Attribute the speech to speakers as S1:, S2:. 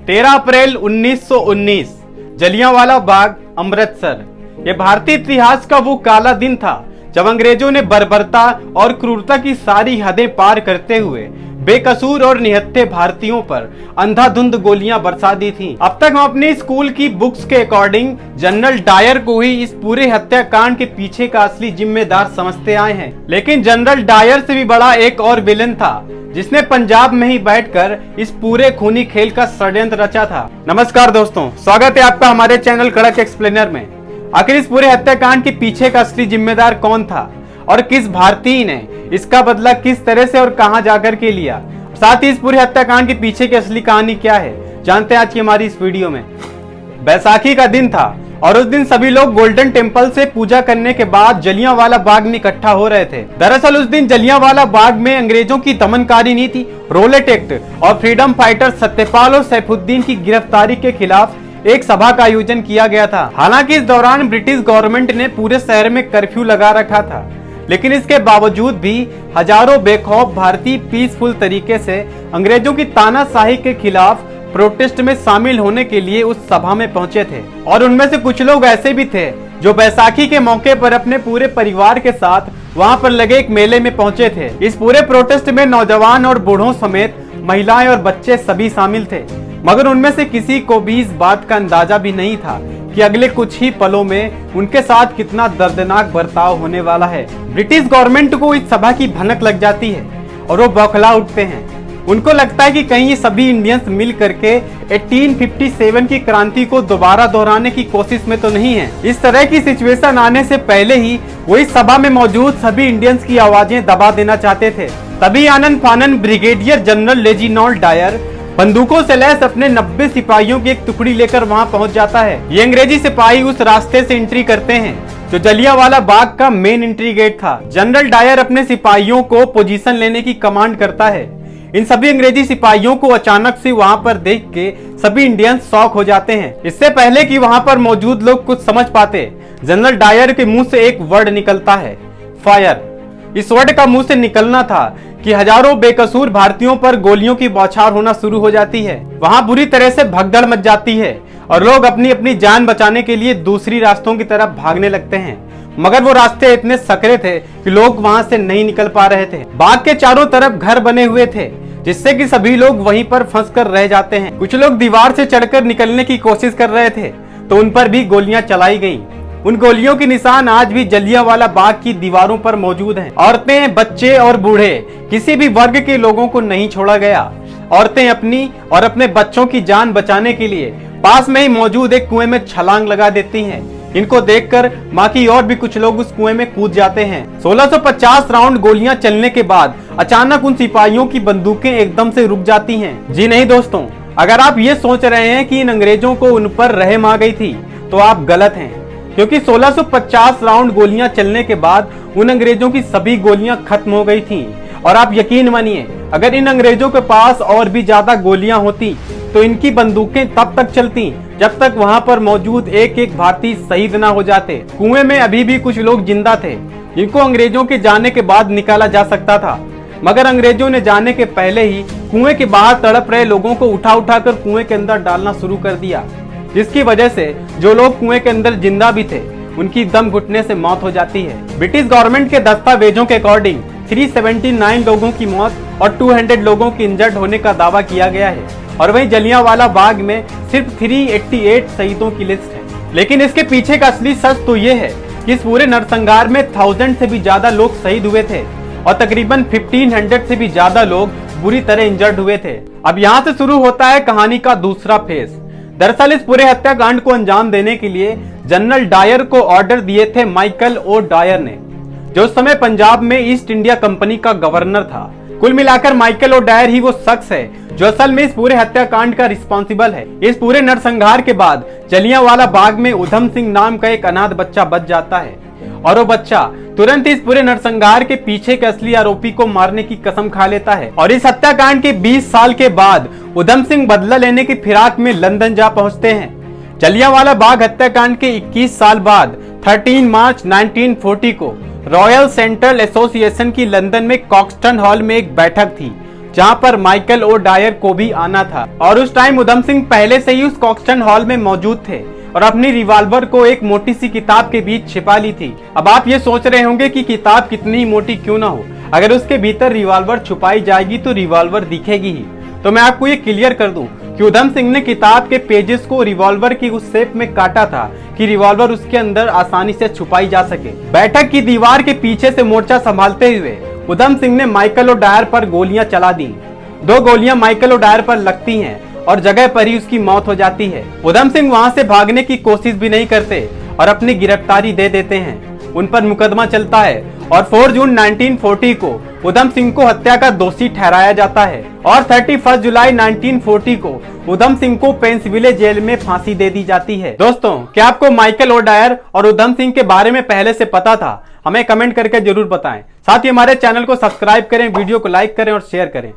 S1: 13 अप्रैल 1919 जलियांवाला बाग, अमृतसर। यह भारतीय इतिहास का वो काला दिन था जब अंग्रेजों ने बर्बरता और क्रूरता की सारी हदें पार करते हुए बेकसूर और निहत्थे भारतीयों पर अंधाधुंध गोलियां बरसा दी थीं। अब तक हम अपने स्कूल की बुक्स के अकॉर्डिंग जनरल डायर को ही इस पूरे हत्याकांड के पीछे का असली जिम्मेदार समझते आए हैं, लेकिन जनरल डायर से भी बड़ा एक और विलन था जिसने पंजाब में ही बैठकर इस पूरे खूनी खेल का षड्यंत्र रचा था। नमस्कार दोस्तों, स्वागत है आपका हमारे चैनल कड़क एक्सप्लेनर में। आखिर इस पूरे हत्याकांड के पीछे का असली जिम्मेदार कौन था और किस भारतीय ने इसका बदला किस तरह से और कहां जाकर के लिया, साथ ही इस पूरे हत्याकांड के पीछे की असली कहानी क्या है, जानते हैं आज की हमारी इस वीडियो में। बैसाखी का दिन था और उस दिन सभी लोग गोल्डन टेम्पल से पूजा करने के बाद जलियांवाला बाग में इकट्ठा हो रहे थे। दरअसल उस दिन जलियांवाला बाग में अंग्रेजों की दमनकारी नीति, रोलेट एक्ट और फ्रीडम फाइटर सत्यपाल और सैफुद्दीन की गिरफ्तारी के खिलाफ एक सभा का आयोजन किया गया था। हालांकि इस दौरान ब्रिटिश गवर्नमेंट ने पूरे शहर में कर्फ्यू लगा रखा था, लेकिन इसके बावजूद भी हजारों बेखौफ भारतीय पीसफुल तरीके से अंग्रेजों की तानाशाही के खिलाफ प्रोटेस्ट में शामिल होने के लिए उस सभा में पहुंचे थे। और उनमें से कुछ लोग ऐसे भी थे जो बैसाखी के मौके पर अपने पूरे परिवार के साथ वहां पर लगे एक मेले में पहुंचे थे। इस पूरे प्रोटेस्ट में नौजवान और बूढ़ों समेत महिलाएं और बच्चे सभी शामिल थे, मगर उनमें से किसी को भी इस बात का अंदाजा भी नहीं था कि अगले कुछ ही पलों में उनके साथ कितना दर्दनाक बर्ताव होने वाला है। ब्रिटिश गवर्नमेंट को इस सभा की भनक लग जाती है और वो बौखला उठते हैं। उनको लगता है कि कहीं ये सभी इंडियंस मिल करके 1857 की क्रांति को दोबारा दोहराने की कोशिश में तो नहीं है। इस तरह की सिचुएशन आने से पहले ही वो इस सभा में मौजूद सभी इंडियंस की आवाजें दबा देना चाहते थे। तभी आनंद फानन ब्रिगेडियर जनरल रेजिनाल्ड डायर बंदूकों से लैस अपने 90 सिपाहियों की एक टुकड़ी लेकर वहां पहुंच जाता है। ये अंग्रेजी सिपाही उस रास्ते से एंट्री करते हैं जो जलियांवाला बाग का मेन एंट्री गेट था। जनरल डायर अपने सिपाहियों को पोजीशन लेने की कमांड करता है। इन सभी अंग्रेजी सिपाहियों को अचानक से वहां पर देख के सभी इंडियंस शॉक हो जाते हैं। इससे पहले कि वहां पर मौजूद लोग कुछ समझ पाते, जनरल डायर के मुंह से एक वर्ड निकलता है, फायर। इस वर्ड का मुंह से निकलना था कि हजारों बेकसूर भारतीयों पर गोलियों की बौछार होना शुरू हो जाती है। वहां बुरी तरह से भगदड़ मच जाती है और लोग अपनी अपनी जान बचाने के लिए दूसरी रास्तों की तरफ भागने लगते हैं, मगर वो रास्ते इतने सकरे थे कि लोग वहां से नहीं निकल पा रहे थे। बाग के चारों तरफ घर बने हुए थे जिससे कि सभी लोग वहीं पर फंस कर रह जाते हैं। कुछ लोग दीवार से चढ़कर निकलने की कोशिश कर रहे थे तो उन पर भी गोलियां चलाई गईं। उन गोलियों के निशान आज भी जलियांवाला बाग की दीवारों पर मौजूद हैं। औरतें, बच्चे और बूढ़े, किसी भी वर्ग के लोगों को नहीं छोड़ा गया। औरतें अपनी और अपने बच्चों की जान बचाने के लिए पास में ही मौजूद एक कुएं में छलांग लगा देती हैं। इनको देखकर बाकी और भी कुछ लोग उस कुएं में कूद जाते हैं। 1650 राउंड गोलियां चलने के बाद अचानक उन सिपाहियों की बंदूकें एकदम से रुक जाती हैं। जी नहीं दोस्तों, अगर आप ये सोच रहे हैं कि इन अंग्रेजों को उन पर रहम आ गई थी तो आप गलत हैं, क्योंकि 1650 राउंड गोलियां चलने के बाद उन अंग्रेजों की सभी गोलियां खत्म हो गई थीं। और आप यकीन मानिए, अगर इन अंग्रेजों के पास और भी ज्यादा गोलियां होती तो इनकी बंदूकें तब तक चलती जब तक वहां पर मौजूद एक एक भारतीय शहीद ना हो जाते। कुएं में अभी भी कुछ लोग जिंदा थे जिनको अंग्रेजों के जाने के बाद निकाला जा सकता था, मगर अंग्रेजों ने जाने के पहले ही कुएं के बाहर तड़प रहे लोगों को उठा उठाकर कुएं के अंदर डालना शुरू कर दिया, जिसकी वजह से जो लोग कुएं के अंदर जिंदा भी थे उनकी दम घुटने से मौत हो जाती है। ब्रिटिश गवर्नमेंट के दस्तावेजों के अकॉर्डिंग 379 लोगों की मौत और 200 लोगों की इंजर्ड होने का दावा किया गया है, और वहीं जलियांवाला बाग में सिर्फ 388 शहीदों की लिस्ट है। लेकिन इसके पीछे का असली सच तो ये है कि इस पूरे नरसंहार में 1000 से भी ज्यादा लोग शहीद हुए थे और तकरीबन 1500 से भी ज्यादा लोग बुरी तरह इंजर्ड हुए थे। अब यहाँ से शुरू होता है कहानी का दूसरा फेज। दरअसल इस पूरे हत्याकांड को अंजाम देने के लिए जनरल डायर को ऑर्डर दिए थे माइकल ओ डायर ने, जो उस समय पंजाब में ईस्ट इंडिया कंपनी का गवर्नर था। कुल मिलाकर माइकल ओ डायर ही वो शख्स है जो असल में इस पूरे हत्याकांड का रिस्पॉन्सिबल है। इस पूरे नरसंहार के बाद जलियांवाला बाग में उधम सिंह नाम का एक अनाथ बच्चा बच जाता है और वो बच्चा तुरंत इस पूरे नरसंहार के पीछे के असली आरोपी को मारने की कसम खा लेता है। और इस हत्याकांड के 20 साल के बाद उधम सिंह बदला लेने की फिराक में लंदन जा पहुंचते हैं। जलियांवाला बाग हत्याकांड के 21 साल बाद 13 मार्च 1940 को रॉयल सेंट्रल एसोसिएशन की लंदन में कॉक्सटन हॉल में एक बैठक थी जहां पर माइकल ओ डायर को भी आना था। और उस टाइम उधम सिंह पहले से ही उस कॉक्सटन हॉल में मौजूद थे और अपनी रिवॉल्वर को एक मोटी सी किताब के बीच छिपा ली थी। अब आप ये सोच रहे होंगे कि किताब कितनी ही मोटी क्यों ना हो, अगर उसके भीतर रिवॉल्वर छुपाई जाएगी तो रिवॉल्वर दिखेगी ही। तो मैं आपको ये क्लियर कर दूं कि उधम सिंह ने किताब के पेजेस को रिवॉल्वर की उस शेप में काटा था कि रिवॉल्वर उसके अंदर आसानी से छुपाई जा सके। बैठक की दीवार के पीछे से मोर्चा संभालते हुए उधम सिंह ने माइकल ओ डायर पर गोलियां चला दी। 2 गोलियां माइकल ओ डायर पर लगती हैं और जगह पर ही उसकी मौत हो जाती है। उधम सिंह वहां से भागने की कोशिश भी नहीं करते और अपनी गिरफ्तारी दे देते हैं। उन पर मुकदमा चलता है और 4 जून 1940 को उधम सिंह को हत्या का दोषी ठहराया जाता है और 31 जुलाई 1940 को उधम सिंह को पेंसिल्वेनिया जेल में फांसी दे दी जाती है। दोस्तों, क्या आपको माइकल ओ डायर और उधम सिंह के बारे में पहले से पता था? हमें कमेंट करके जरूर बताएं। साथ ही हमारे चैनल को सब्सक्राइब करें, वीडियो को लाइक करें और शेयर करें।